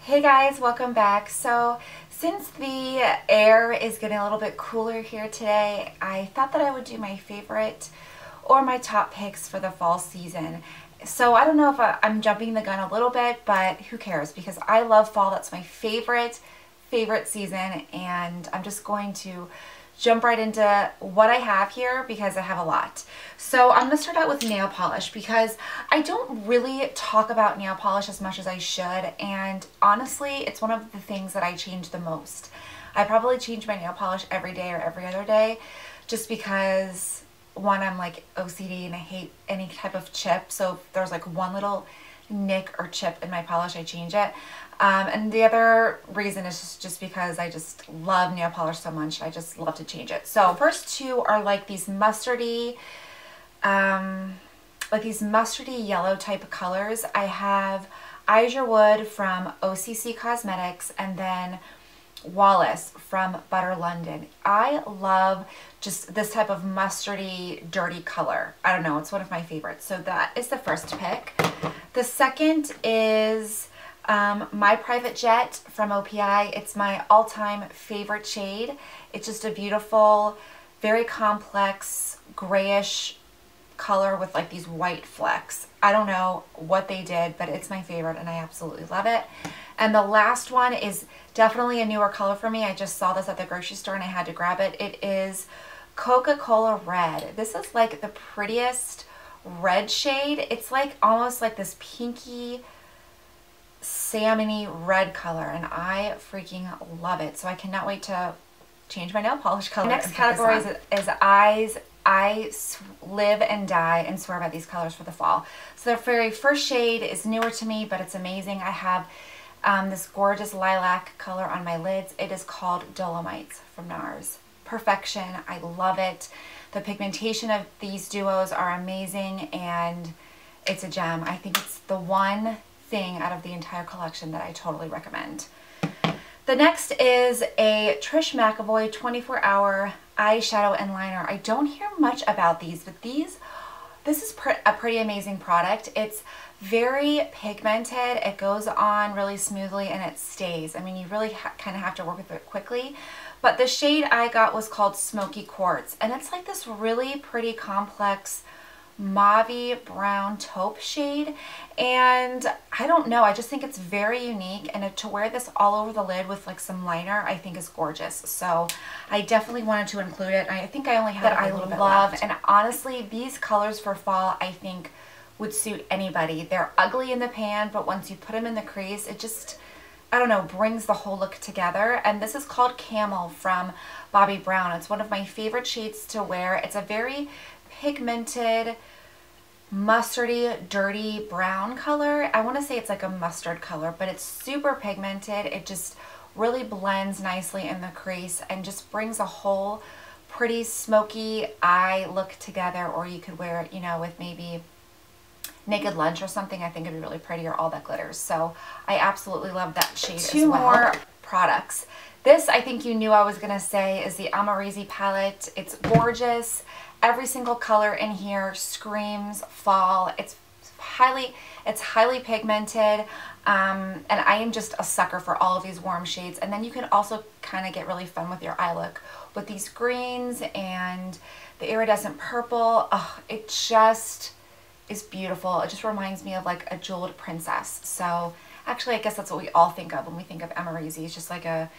Hey guys, welcome back. So since the air is getting a little bit cooler here today, I thought that I would do my favorite or my top picks for the fall season. So I don't know if I'm jumping the gun a little bit, but who cares, because I love fall. That's my favorite season, and I'm just going to jump right into what I have here because I have a lot. So I'm going to start out with nail polish because I don't really talk about nail polish as much as I should, and honestly it's one of the things that I change the most. I probably change my nail polish every day or every other day just because, one, I'm like OCD and I hate any type of chip, so if there's like one little nick or chip in my polish, I change it. And the other reason is just because I just love nail polish so much. I just love to change it. So first two are like these mustardy, yellow type of colors. I have Wood from OCC Cosmetics and then Wallace from Butter London. I love just this type of mustardy, dirty color. I don't know, it's one of my favorites. So that is the first pick. The second is My Private Jet from OPI. It's my all-time favorite shade. It's just a beautiful, very complex, grayish color with like these white flecks. I don't know what they did, but it's my favorite and I absolutely love it. And the last one is definitely a newer color for me. I just saw this at the grocery store and I had to grab it. It is Coca-Cola Red. This is like the prettiest red shade. It's like almost like this pinky salmony red color, and I freaking love it. So I cannot wait to change my nail polish color. The next category is Eyes. I live and die and swear by these colors for the fall. So the very first shade is newer to me, but it's amazing. I have this gorgeous lilac color on my lids. It is called Dolomites from Nars. Perfection. I love it. The pigmentation of these duos are amazing and it's a gem. I think it's the one thing out of the entire collection that I totally recommend. The next is a Trish McEvoy 24-hour eyeshadow and liner. I don't hear much about these, but this is a pretty amazing product. It's very pigmented. It goes on really smoothly and it stays. I mean, you really kind of have to work with it quickly. But the shade I got was called Smoky Quartz, and it's like this really pretty complex mauve brown taupe shade, and I don't know, I just think it's very unique, and to wear this all over the lid with like some liner I think is gorgeous. So I definitely wanted to include it. I think I only have a little bit left. And honestly, these colors for fall I think would suit anybody. They're ugly in the pan, but once you put them in the crease, it just, I don't know, brings the whole look together. And this is called Camel from Bobbi Brown. It's one of my favorite shades to wear. It's a very pigmented, mustardy, dirty brown color. I want to say it's like a mustard color, but it's super pigmented. It just really blends nicely in the crease and just brings a whole pretty smoky eye look together. Or you could wear it, you know, with maybe Naked Lunch or something. I think it'd be really pretty, or All That Glitters. So I absolutely love that shade as well. Two more products. This, I think you knew I was going to say, is the Amerzy Palette. It's gorgeous. Every single color in here screams fall. It's highly pigmented, and I am just a sucker for all of these warm shades. And then you can also kind of get really fun with your eye look with these greens and the iridescent purple. Oh, it just is beautiful. It just reminds me of like a jeweled princess. So actually, I guess that's what we all think of when we think of Amerzy. It's just like a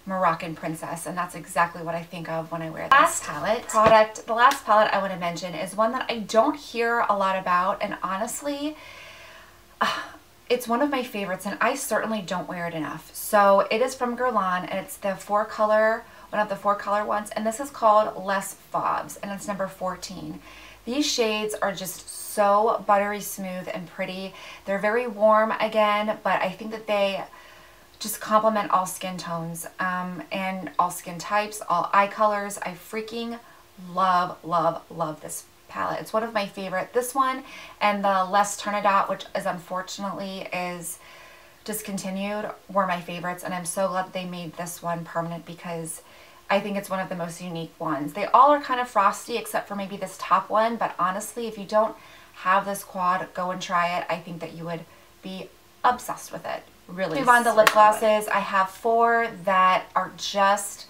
Moroccan princess, and that's exactly what I think of when I wear this palette. The last palette I want to mention is one that I don't hear a lot about, and honestly, it's one of my favorites, and I certainly don't wear it enough. So it is from Guerlain, and it's the one of the 4-color ones, and this is called Les Fauves, and it's number 14. These shades are just so buttery smooth and pretty. They're very warm again, but I think that they just complement all skin tones and all skin types, all eye colors. I freaking love, love, love this palette. It's one of my favorite. This one and the Les Turnadot, which is unfortunately is discontinued, were my favorites, and I'm so glad they made this one permanent because I think it's one of the most unique ones. They all are kind of frosty except for maybe this top one, but honestly, if you don't have this quad, go and try it. I think that you would be obsessed with it. really move on to lip glosses. I have 4 that are just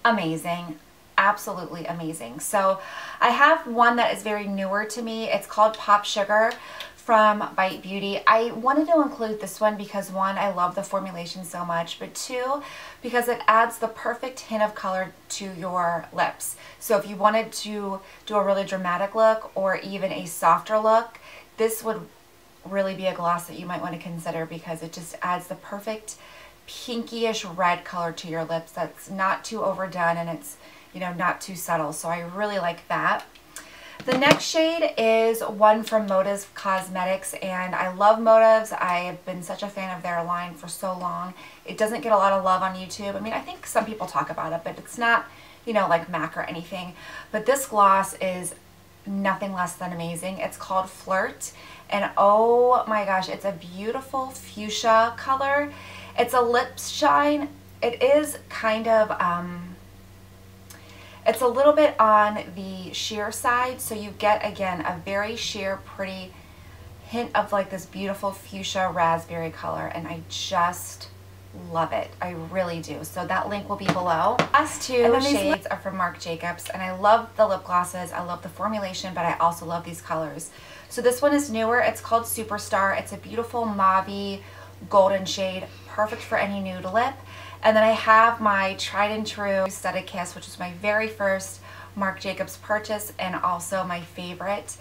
amazing, absolutely amazing. So I have one that is very newer to me. It's called Pop Sugar from Bite Beauty. I wanted to include this one because 1, I love the formulation so much, but 2, because it adds the perfect hint of color to your lips. So if you wanted to do a really dramatic look or even a softer look, this would really be a gloss that you might want to consider because it just adds the perfect pinkyish red color to your lips that's not too overdone and it's, you know, not too subtle. So I really like that. The next shade is one from Motives Cosmetics, and I love Motives. I have been such a fan of their line for so long. It doesn't get a lot of love on YouTube. I mean, I think some people talk about it, but it's not, you know, like MAC or anything. But this gloss is nothing less than amazing. It's called Flirt, and oh my gosh, it's a beautiful fuchsia color. It's a lip shine. It is kind of it's a little bit on the sheer side, so you get, again, a very sheer, pretty hint of like this beautiful fuchsia raspberry color, and I just love it. I really do. So that link will be below. Last 2 shades are from Marc Jacobs, and I love the lip glosses. I love the formulation, but I also love these colors. So this one is newer. It's called Superstar. It's a beautiful mauve-y golden shade, perfect for any nude lip. And then I have my tried and true Aesthetic Kiss, which was my very first Marc Jacobs purchase and also my favorite.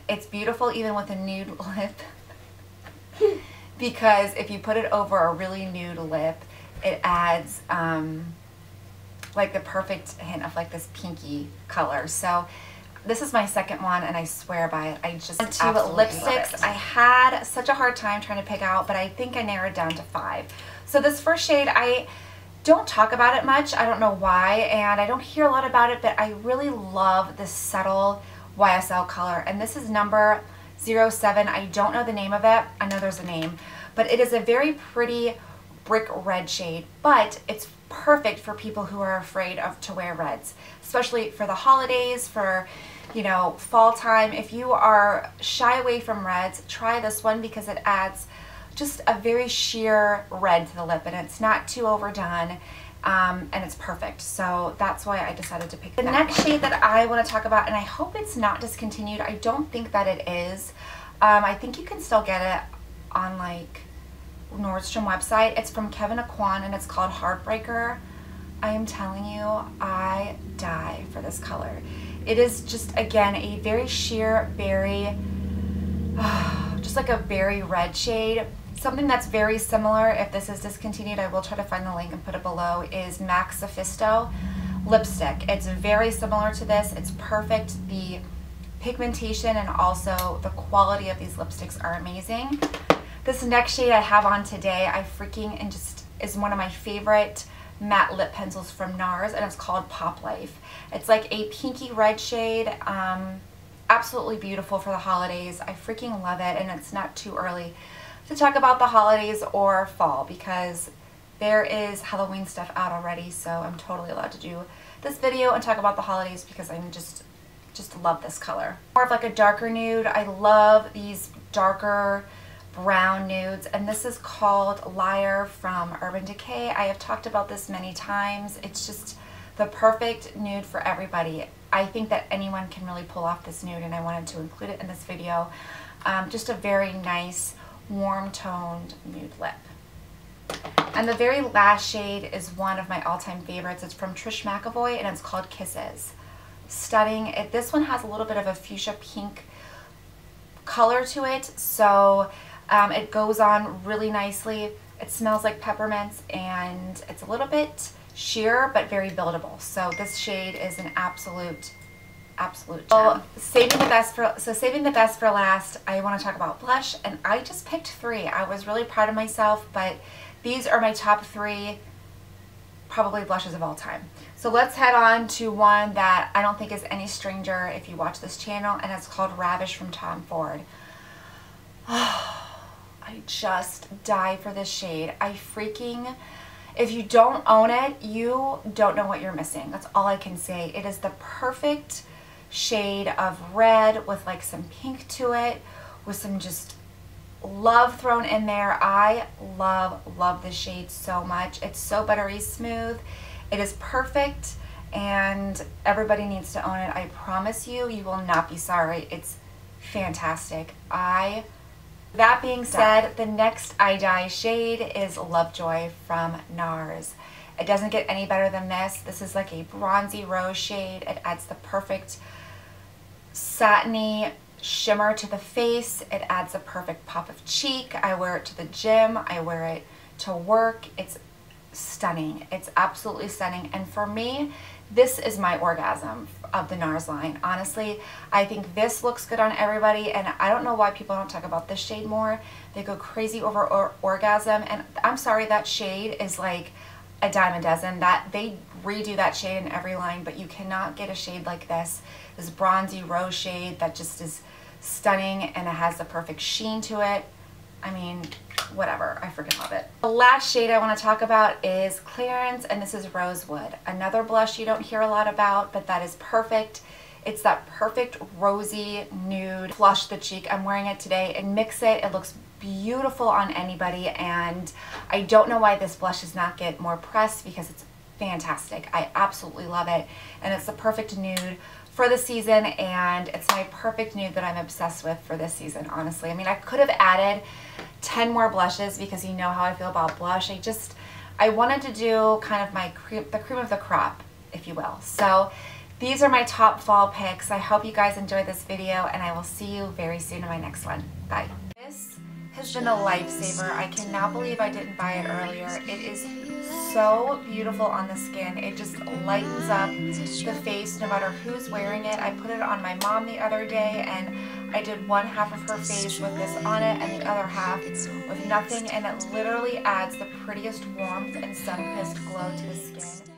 It's beautiful even with a nude lip because if you put it over a really nude lip, it adds like the perfect hint of like this pinky color. So this is my second one and I swear by it. I just absolutely lipsticks. Love it. I had such a hard time trying to pick out, but I think I narrowed down to 5. So this first shade, I don't talk about it much. I don't know why, and I don't hear a lot about it, but I really love this subtle YSL color. And this is number 07. I don't know the name of it. I know there's a name, but it is a very pretty brick red shade, but it's perfect for people who are afraid to wear reds, especially for the holidays, for, you know, fall time. If you are shy away from reds, try this one because it adds just a very sheer red to the lip, and it's not too overdone, and it's perfect. So that's why I decided to pick the next shade that I want to talk about, and I hope it's not discontinued. I don't think that it is. I think you can still get it on like Nordstrom website. It's from Kevyn Aucoin and it's called Heartbreaker. I am telling you, I die for this color. It is just, again, a very sheer berry, just like a berry red shade. Something that's very similar, if this is discontinued, I will try to find the link and put it below, is MAC Sophisto lipstick. It's very similar to this. It's perfect. The pigmentation and also the quality of these lipsticks are amazing. This next shade I have on today, I freaking, and just is one of my favorite matte lip pencils from Nars, and it's called Pop Life. It's like a pinky red shade. Absolutely beautiful for the holidays. I freaking love it, and it's not too early to talk about the holidays or fall because there is Halloween stuff out already, so I'm totally allowed to do this video and talk about the holidays because I'm just love this color. More of like a darker nude. I love these darker brown nudes, and this is called Liar from Urban Decay. I have talked about this many times. It's just the perfect nude for everybody. I think that anyone can really pull off this nude, and I wanted to include it in this video. Just a very nice warm toned nude lip. And the very last shade is one of my all-time favorites. It's from Trish McEvoy and it's called Kisses. Stunning. This one has a little bit of a fuchsia pink color to it, so it goes on really nicely. It smells like peppermints and it's a little bit sheer but very buildable. So this shade is an absolute gem. So saving the best for last, I want to talk about blush, and I just picked 3. I was really proud of myself, but these are my top 3 probably blushes of all time. So let's head on to one that I don't think is any stranger if you watch this channel, and it's called Ravish from Tom Ford. I just die for this shade. If you don't own it, you don't know what you're missing. That's all I can say. It is the perfect shade of red with like some pink to it, with some just love thrown in there. I love this shade so much. It's so buttery smooth. It is perfect, and everybody needs to own it. I promise you, you will not be sorry. It's fantastic. That being said, the next eye dye shade is Lovejoy from Nars. It doesn't get any better than this. This is like a bronzy rose shade. It adds the perfect satiny shimmer to the face. It adds a perfect pop of cheek. I wear it to the gym. I wear it to work. It's stunning. It's absolutely stunning. And for me, this is my orgasm of the Nars line. Honestly, I think this looks good on everybody, and I don't know why people don't talk about this shade more. They go crazy over orgasm, and I'm sorry, that shade is like a dime a dozen. That they redo that shade in every line, but you cannot get a shade like this bronzy rose shade that just is stunning, and it has the perfect sheen to it. I mean, whatever, I freaking love it. The last shade I want to talk about is Clarins, and this is Rosewood. Another blush you don't hear a lot about, but that is perfect. It's that perfect rosy nude. Flush the cheek. I'm wearing it today, and mix it. It looks beautiful on anybody, and I don't know why this blush does not get more press, because it's fantastic. I absolutely love it, and it's the perfect nude for the season, and it's my perfect nude that I'm obsessed with for this season, honestly. I mean, I could have added 10 more blushes, because you know how I feel about blush. I wanted to do kind of the cream of the crop, if you will. So these are my top fall picks. I hope you guys enjoyed this video, and I will see you very soon in my next one. Bye. This has been a lifesaver. I cannot believe I didn't buy it earlier. It is so beautiful on the skin. It just lightens up the face no matter who's wearing it. I put it on my mom the other day, and I did one half of her face with this on it and the other half with nothing, and it literally adds the prettiest warmth and sun-kissed glow to the skin.